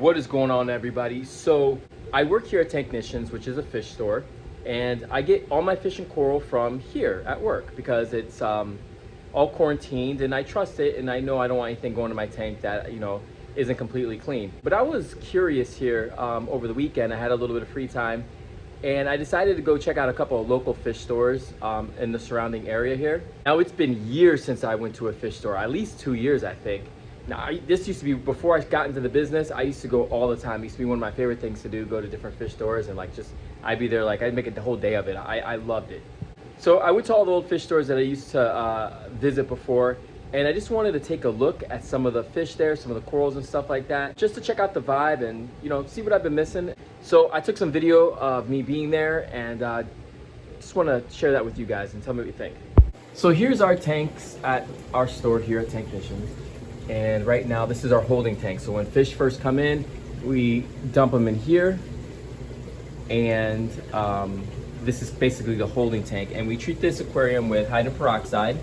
What is going on, everybody? So I work here at Tanknicians, which is a fish store, and I get all my fish and coral from here at work because it's all quarantined, and I trust it, and I know I don't want anything going to my tank that isn't completely clean. But I was curious here over the weekend. I had a little bit of free time, and I decided to go check out a couple of local fish stores in the surrounding area here. Now, it's been years since I went to a fish store, at least 2 years, I think. Now, this used to be, before I got into the business, I used to go all the time. It used to be one of my favorite things to do, go to different fish stores and I'd be there, I'd make it the whole day of it. I loved it. So I went to all the old fish stores that I used to visit before, and I just wanted to take a look at some of the fish there, some of the corals and stuff like that, just to check out the vibe and, see what I've been missing. So I took some video of me being there, and just want to share that with you guys and tell me what you think. So here's our tanks at our store here at Tanknicians. And right now, this is our holding tank. So when fish first come in, we dump them in here. And this is basically the holding tank. And we treat this aquarium with hydrogen peroxide.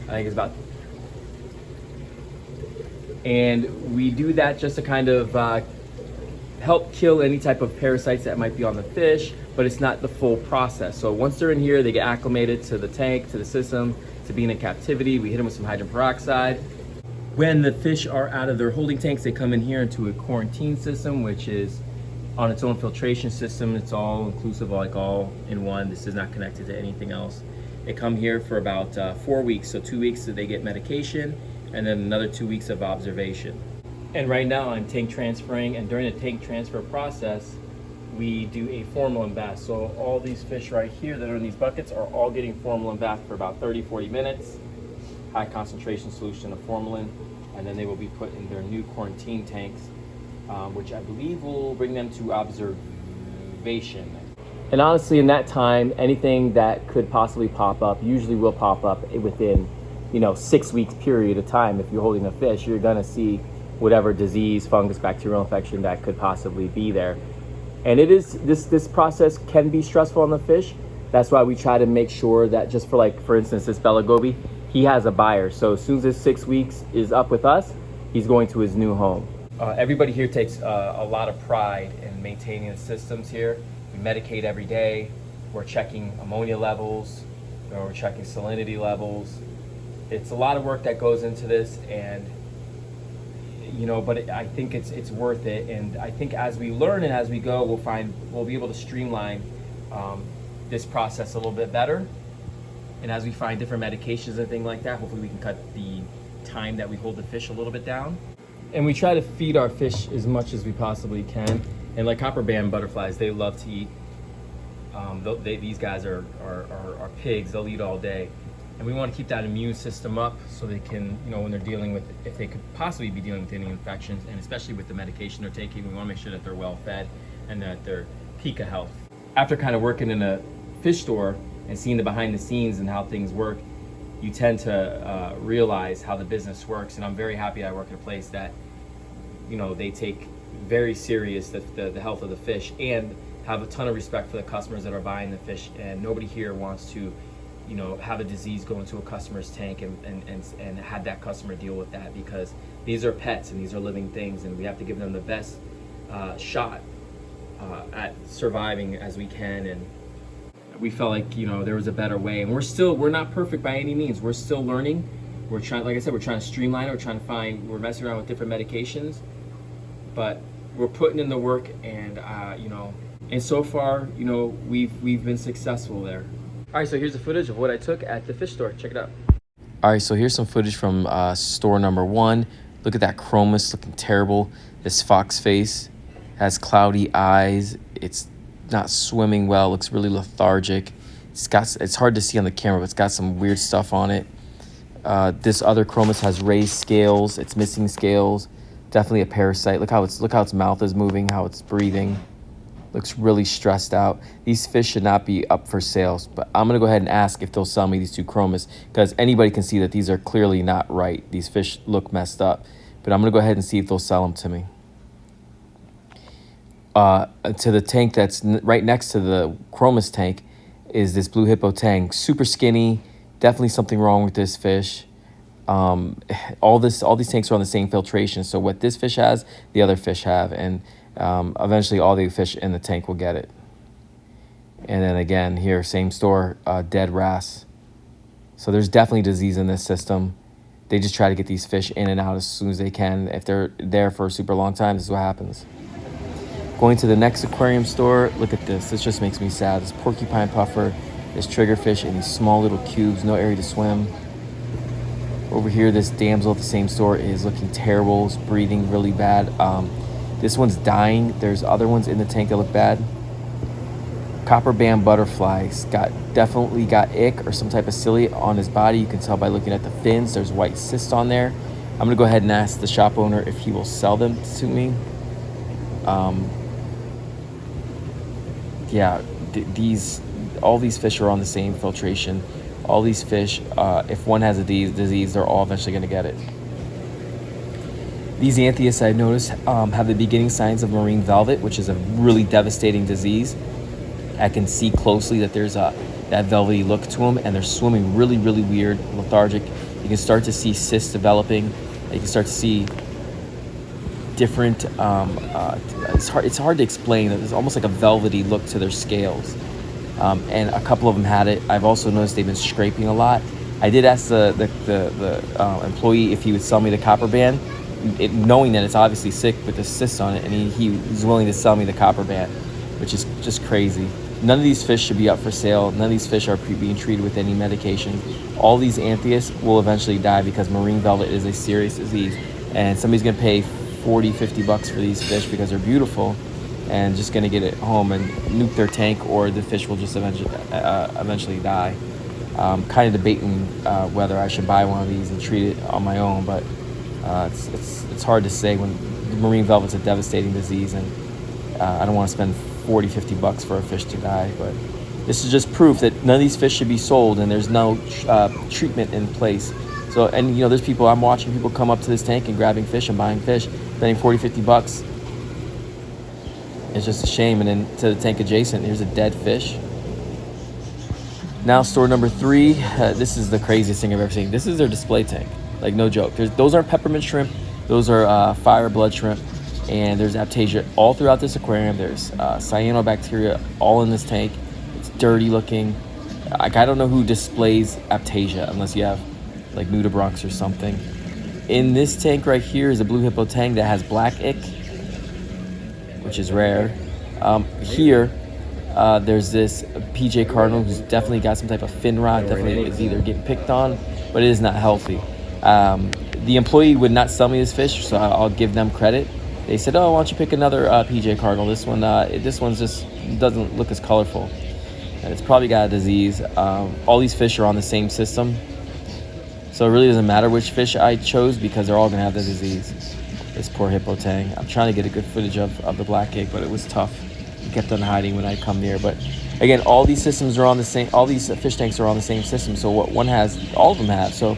I think it's about. And we do that just to kind of help kill any type of parasites that might be on the fish, but it's not the full process. So once they're in here, they get acclimated to the tank, to the system, to being in captivity. We hit them with some hydrogen peroxide. When the fish are out of their holding tanks, they come in here into a quarantine system, which is on its own filtration system. It's all inclusive, all in one. This is not connected to anything else. They come here for about 4 weeks. So 2 weeks that they get medication, and then another 2 weeks of observation. And right now I'm tank transferring, and during the tank transfer process, we do a formalin bath. So all these fish right here that are in these buckets are all getting formalin bath for about 30-40 minutes. High concentration solution of formalin, and then they will be put in their new quarantine tanks, which I believe will bring them to observation. And honestly, in that time, anything that could possibly pop up usually will pop up within 6 weeks period of time. If you're holding a fish, you're gonna see whatever disease, fungus, bacterial infection that could possibly be there. And it is this process can be stressful on the fish. That's why we try to make sure that, just for instance, this Bella Goby, he has a buyer. So as soon as this 6 weeks is up with us, he's going to his new home. Everybody here takes a lot of pride in maintaining the systems here. We medicate every day. We're checking ammonia levels, we're checking salinity levels. It's a lot of work that goes into this, and but I think it's worth it. And I think as we learn and as we go, we'll be able to streamline this process a little bit better. And as we find different medications and things like that, hopefully we can cut the time that we hold the fish a little bit down. And we try to feed our fish as much as we possibly can. And like copper band butterflies, they love to eat. These guys are pigs. They'll eat all day. And we want to keep that immune system up so they can, when they're dealing with, if they could possibly be dealing with any infections, and especially with the medication they're taking, we want to make sure that they're well fed and that they're peak of health. After kind of working in a fish store and seeing the behind the scenes and how things work, you tend to realize how the business works. And I'm very happy I work at a place that, they take very serious the health of the fish and have a ton of respect for the customers that are buying the fish. And nobody here wants to have a disease go into a customer's tank and have that customer deal with that, because these are pets and these are living things, and we have to give them the best shot at surviving as we can. And we felt like there was a better way, and we're not perfect by any means. We're still learning. We're trying, like I said, we're trying to streamline it. We're messing around with different medications, but we're putting in the work, and and so far we've been successful there. All right, so here's the footage of what I took at the fish store. Check it out. All right, so here's some footage from store number 1. Look at that chromis looking terrible. This fox face has cloudy eyes. It's not swimming well. Looks really lethargic. It's hard to see on the camera, but it's got some weird stuff on it. This other chromis has raised scales. It's missing scales. Definitely a parasite. Look how its mouth is moving, how it's breathing. Looks really stressed out. These fish should not be up for sales, but I'm gonna go ahead and ask if they'll sell me these 2 chromis, because anybody can see that these are clearly not right. These fish look messed up, but I'm gonna go ahead and see if they'll sell them to me. To the tank that's right next to the chromis tank is this blue hippo tank. Super skinny. Definitely something wrong with this fish. All these tanks are on the same filtration. So what this fish has, the other fish have, and eventually all the fish in the tank will get it. And then again, here, same store, dead wrasse. So there's definitely disease in this system. They just try to get these fish in and out as soon as they can. If they're there for a super long time, this is what happens. Going to the next aquarium store, look at this. This just makes me sad. This porcupine puffer, this triggerfish in these small little cubes, no area to swim. Over here, this damsel at the same store is looking terrible. It's breathing really bad. This one's dying. There's other ones in the tank that look bad. Copper band butterflies definitely got ick or some type of ciliate on his body. You can tell by looking at the fins. There's white cysts on there. I'm gonna go ahead and ask the shop owner if he will sell them to me. Yeah, all these fish are on the same filtration. All these fish, if one has a disease, they're all eventually gonna get it. These anthias, I noticed, have the beginning signs of marine velvet, which is a really devastating disease. I can see closely that there's that velvety look to them, and they're swimming really, really weird, lethargic. You can start to see cysts developing. You can start to see different, it's hard to explain. There's almost like a velvety look to their scales. And a couple of them had it. I've also noticed they've been scraping a lot. I did ask the employee if he would sell me the copper band, knowing that it's obviously sick with the cysts on it, and he was willing to sell me the copper band, which is just crazy. None of these fish should be up for sale. None of these fish are being treated with any medication. All these anthias will eventually die because marine velvet is a serious disease, and somebody's gonna pay 40, 50 bucks for these fish because they're beautiful, and just gonna get it home and nuke their tank, or the fish will just eventually die. Kind of debating whether I should buy one of these and treat it on my own, but it's hard to say when marine velvet's a devastating disease, and I don't want to spend 40, 50 bucks for a fish to die. But this is just proof that none of these fish should be sold, and there's no treatment in place. So, and you know, there's people, I'm watching people come up to this tank and grabbing fish and buying fish, spending 40, 50 bucks. It's just a shame. And then to the tank adjacent, here's a dead fish. Now store number 3, this is the craziest thing I've ever seen. This is their display tank, like no joke. Those aren't peppermint shrimp, those are fire blood shrimp. And there's aptasia all throughout this aquarium. There's cyanobacteria all in this tank. It's dirty looking. I don't know who displays aptasia unless you have like nudibranchs or something. In this tank right here is a blue hippo tang that has black ick, which is rare. Here, there's this PJ cardinal who's definitely got some type of fin rot. Definitely is either getting picked on, but it is not healthy. The employee would not sell me this fish, so I'll give them credit. They said, "Oh, why don't you pick another PJ cardinal? This one's just doesn't look as colorful, and it's probably got a disease." All these fish are on the same system, so it really doesn't matter which fish I chose because they're all gonna have the disease. This poor hippo tang. I'm trying to get a good footage of the black egg, but it was tough. It kept on hiding when I come near. But again, all these systems are on the same. All these fish tanks are on the same system. So what one has, all of them have. So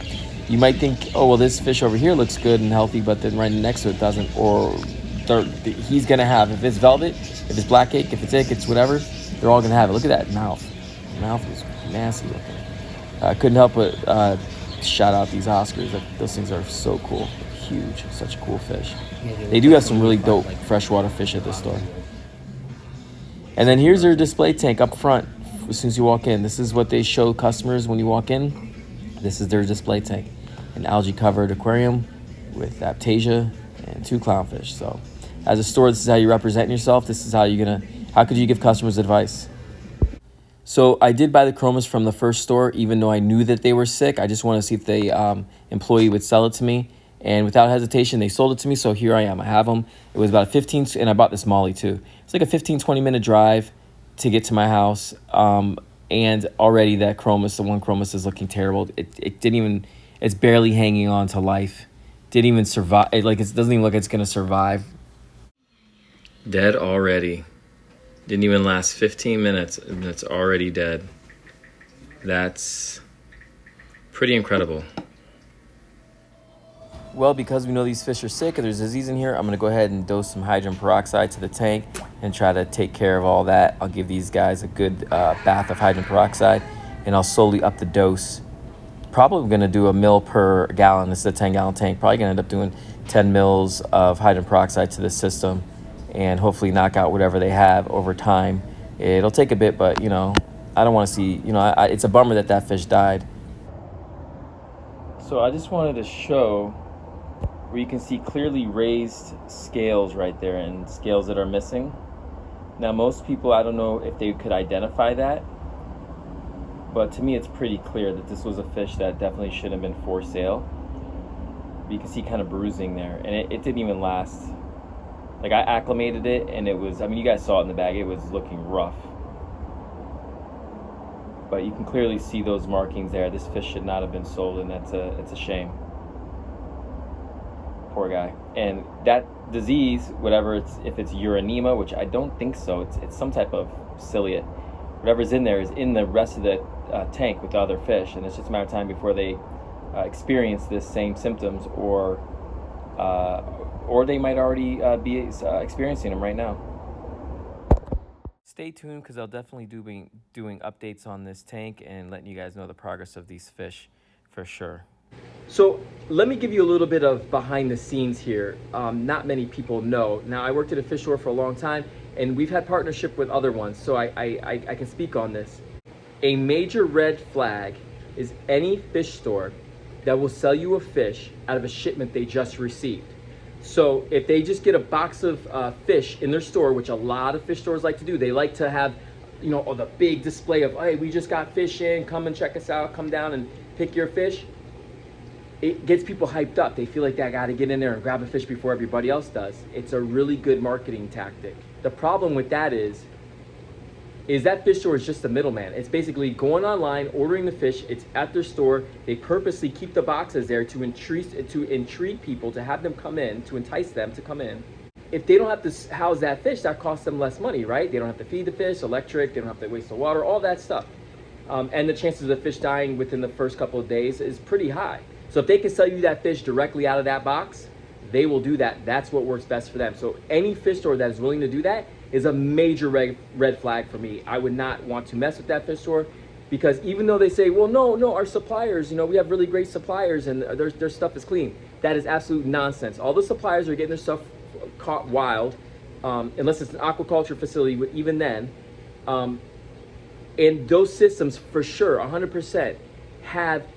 you might think, oh well, this fish over here looks good and healthy, but then right next to it doesn't, or he's gonna have, if it's velvet, if it's black cake, if it's ick, it's whatever, they're all gonna have it. Look at that mouth. The mouth is nasty looking. I couldn't help but shout out these Oscars. Those things are so cool. Huge, such a cool fish. They do have some really dope freshwater fish at this store. And then here's their display tank up front. As soon as you walk in, this is what they show customers when you walk in. This is their display tank, an algae covered aquarium with aptasia and 2 clownfish. So as a store, this is how you represent yourself. This is how how could you give customers advice? So I did buy the chromas from the first store, even though I knew that they were sick. I just wanted to see if the employee would sell it to me. And without hesitation, they sold it to me. So here I am. I have them. It was about a 15, and I bought this molly too. It's like a 15, 20-minute drive to get to my house. And already that chromis, the one chromis, is looking terrible. It didn't even, it's barely hanging on to life. Didn't even survive. It doesn't even look like it's going to survive. Dead already. Didn't even last 15 minutes, and it's already dead. That's pretty incredible. Well, because we know these fish are sick and there's disease in here, I'm going to go ahead and dose some hydrogen peroxide to the tank and try to take care of all that. I'll give these guys a good bath of hydrogen peroxide, and I'll slowly up the dose probably going to do a mil per gallon. This is a 10-gallon tank. Probably going to end up doing 10 mils of hydrogen peroxide to the system, and hopefully knock out whatever they have over time. It'll take a bit, but you know, I don't want to see, you know, it's a bummer that fish died. So I just wanted to show where you can see clearly raised scales right there and scales that are missing. Now most people, I don't know if they could identify that, but to me it's pretty clear that this was a fish that definitely shouldn't have been for sale. You can see kind of bruising there, and it didn't even last. Like, I acclimated it and it was, I mean, you guys saw it in the bag, it was looking rough. But you can clearly see those markings there. This fish should not have been sold, and it's a shame. Poor guy. And that disease, whatever if it's uranema, which I don't think so, it's some type of ciliate. Whatever's in there is in the rest of the tank with the other fish, and it's just a matter of time before they experience this same symptoms, or they might already be experiencing them right now. Stay tuned, because I'll definitely be doing updates on this tank and letting you guys know the progress of these fish for sure. So let me give you a little bit of behind the scenes here. Not many people know. Now, I worked at a fish store for a long time, and we've had partnership with other ones, so I can speak on this. A major red flag is any fish store that will sell you a fish out of a shipment they just received. So if they just get a box of fish in their store, which a lot of fish stores like to do, they like to have, you know, the big display of, hey, we just got fish in, come and check us out, come down and pick your fish. It gets people hyped up. They feel like they got to get in there and grab a fish before everybody else does. It's a really good marketing tactic. The problem with that is that fish store is just a middleman. It's basically going online, ordering the fish, it's at their store. They purposely keep the boxes there to intrigue people, to have them come in, to entice them to come in. If they don't have to house that fish, that costs them less money, right? They don't have to feed the fish, electric, they don't have to waste the water, all that stuff. And the chances of the fish dying within the first couple of days is pretty high. So if they can sell you that fish directly out of that box, they will do that. That's what works best for them. So any fish store that is willing to do that is a major red flag for me. I would not want to mess with that fish store, because even though they say, well, no, our suppliers, you know, we have really great suppliers and their stuff is clean. That is absolute nonsense. All the suppliers are getting their stuff caught wild, unless it's an aquaculture facility, even then. And those systems, for sure, 100%, have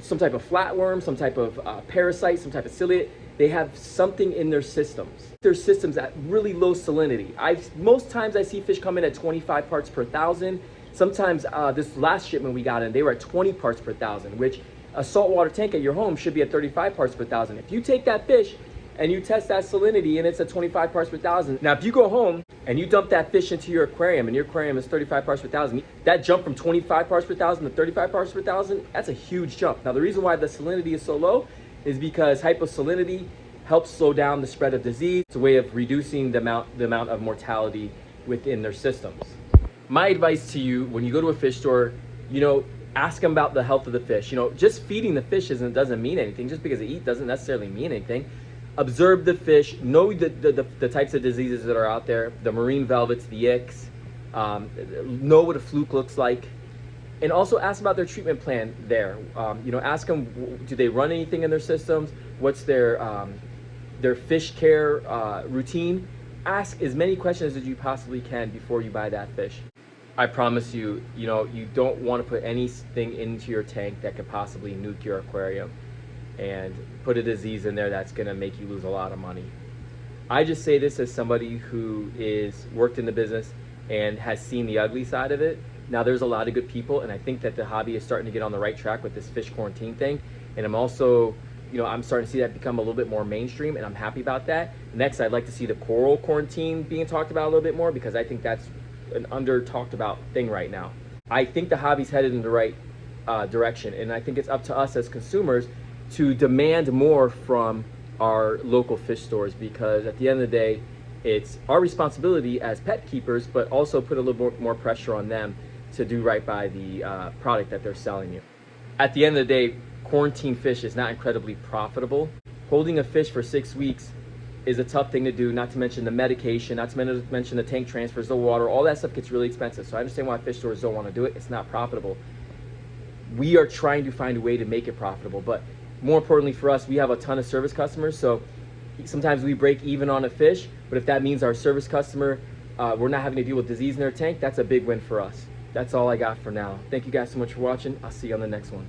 some type of flatworm, some type of parasite, some type of ciliate. They have something in their systems. Their systems at really low salinity. Most times I see fish come in at 25 parts per thousand. Sometimes this last shipment we got in, they were at 20 parts per thousand, which a saltwater tank at your home should be at 35 parts per thousand. If you take that fish and you test that salinity and it's at 25 parts per thousand, now if you go home and you dump that fish into your aquarium and your aquarium is 35 parts per thousand, that jump from 25 parts per thousand to 35 parts per thousand, that's a huge jump. Now the reason why the salinity is so low is because hyposalinity helps slow down the spread of disease. It's a way of reducing the amount of mortality within their systems. My advice to you, when you go to a fish store, you know, ask them about the health of the fish. You know, just feeding the fish doesn't mean anything. Just because they eat doesn't necessarily mean anything. Observe the fish, know the types of diseases that are out there, the marine velvets, the icks, know what a fluke looks like. And also ask about their treatment plan there. You know, ask them, do they run anything in their systems? What's their fish care routine? Ask as many questions as you possibly can before you buy that fish. I promise you, you know, you don't want to put anything into your tank that could possibly nuke your aquarium and put a disease in there that's gonna make you lose a lot of money. I just say this as somebody who is worked in the business and has seen the ugly side of it. Now there's a lot of good people, and I think that the hobby is starting to get on the right track with this fish quarantine thing. And I'm also, you know, I'm starting to see that become a little bit more mainstream, and I'm happy about that. Next, I'd like to see the coral quarantine being talked about a little bit more, because I think that's an under talked about thing right now. I think the hobby's headed in the right direction, and I think it's up to us as consumers to demand more from our local fish stores, because at the end of the day, it's our responsibility as pet keepers, but also put a little more pressure on them to do right by the product that they're selling you. At the end of the day, quarantine fish is not incredibly profitable. Holding a fish for 6 weeks is a tough thing to do, not to mention the medication, not to mention the tank transfers, the water, all that stuff gets really expensive. So I understand why fish stores don't want to do it. It's not profitable. we are trying to find a way to make it profitable. But more importantly for us, we have a ton of service customers, so sometimes we break even on a fish, but if that means our service customer, we're not having to deal with disease in their tank, that's a big win for us. That's all I got for now. Thank you guys so much for watching. I'll see you on the next one.